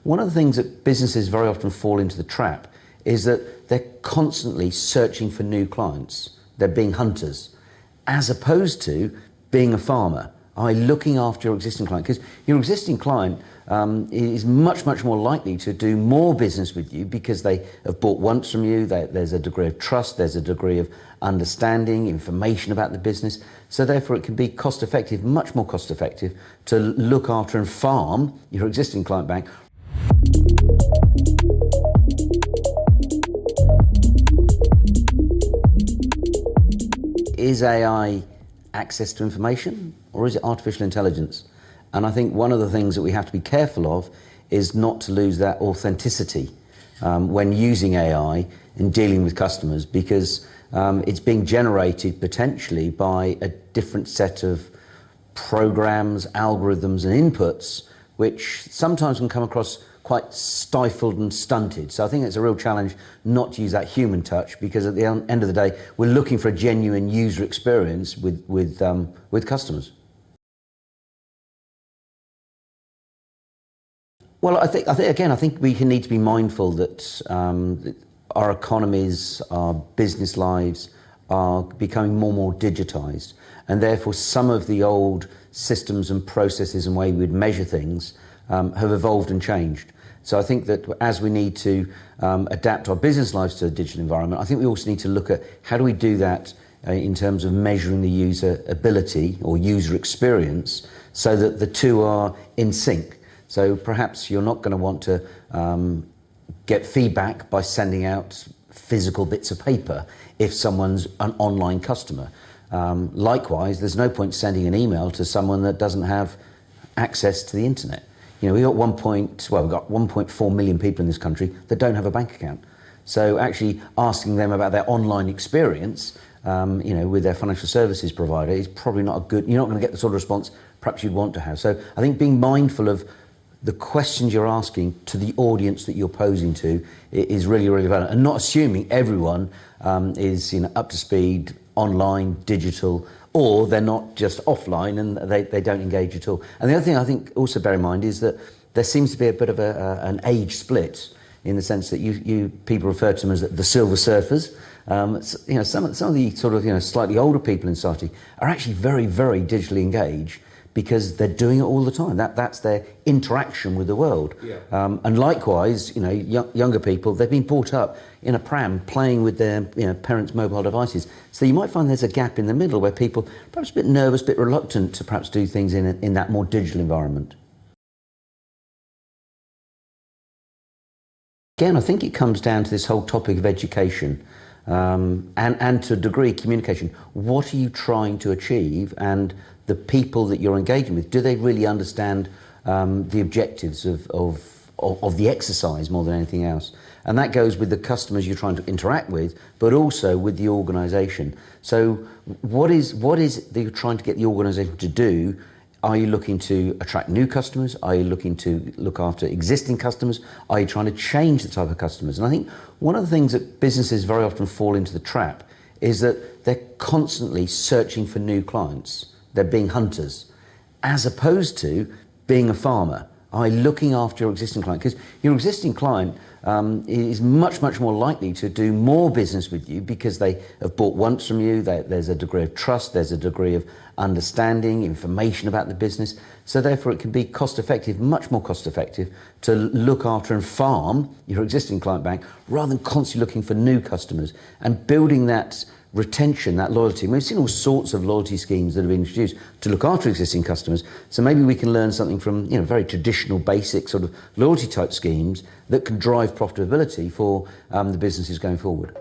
one of the things that businesses very often fall into the trap is that they're constantly searching for new clients. They're being hunters, as opposed to being a farmer, looking after your existing client. Because your existing client is much more likely to do more business with you because they have bought once from you. There's a degree of trust, there's a degree of understanding, information about the business. So therefore it can be cost effective, much more cost effective, to look after and farm your existing client bank. Is AI access to information, or is it artificial intelligence? And I think one of the things that we have to be careful of is not to lose that authenticity when using AI in dealing with customers, because it's being generated potentially by a different set of programs, algorithms and inputs, which sometimes can come across quite stifled and stunted. So I think it's a real challenge not to use that human touch, because at the end of the day, we're looking for a genuine user experience with customers. Well, I think we need to be mindful that our economies, our business lives are becoming more and more digitized, and therefore some of the old systems and processes and way we'd measure things have evolved and changed. So I think that as we need to adapt our business lives to a digital environment, I think we also need to look at how do we do that in terms of measuring the user ability or user experience, so that the two are in sync. So perhaps you're not going to want to get feedback by sending out physical bits of paper if someone's an online customer. Likewise, there's no point sending an email to someone that doesn't have access to the internet. You know, we've got 1.4 million people in this country that don't have a bank account. So actually asking them about their online experience, with their financial services provider is probably not a good, you're not going to get the sort of response perhaps you'd want to have. So I think being mindful of the questions you're asking to the audience that you're posing to is really relevant, and not assuming everyone is up to speed, online, digital, or they're not just offline and they don't engage at all. And the other thing I think also bear in mind is that there seems to be a bit of an age split, in the sense that you people refer to them as the silver surfers. Some of the sort of slightly older people in society are actually very digitally engaged, because they're doing it all the time. That's their interaction with the world. Yeah. And likewise, younger people, they've been brought up in a pram playing with their parents' mobile devices. So you might find there's a gap in the middle where people perhaps a bit nervous, a bit reluctant to perhaps do things in that more digital environment. Again, I think it comes down to this whole topic of education and to a degree communication. What are you trying to achieve? And the people that you're engaging with, do they really understand the objectives of the exercise more than anything else? And that goes with the customers you're trying to interact with, but also with the organisation. So what is that you're trying to get the organisation to do? Are you looking to attract new customers? Are you looking to look after existing customers? Are you trying to change the type of customers? And I think one of the things that businesses very often fall into the trap is that they're constantly searching for new clients. They're being hunters, as opposed to being a farmer, looking after your existing client. Because your existing client is much more likely to do more business with you because they have bought once from you. There's a degree of trust, there's a degree of understanding, information about the business. So therefore it can be cost effective, much more cost effective, to look after and farm your existing client bank, rather than constantly looking for new customers and building that retention, that loyalty. We've seen all sorts of loyalty schemes that have been introduced to look after existing customers. So maybe we can learn something from very traditional, basic sort of loyalty type schemes that can drive profitability for the businesses going forward.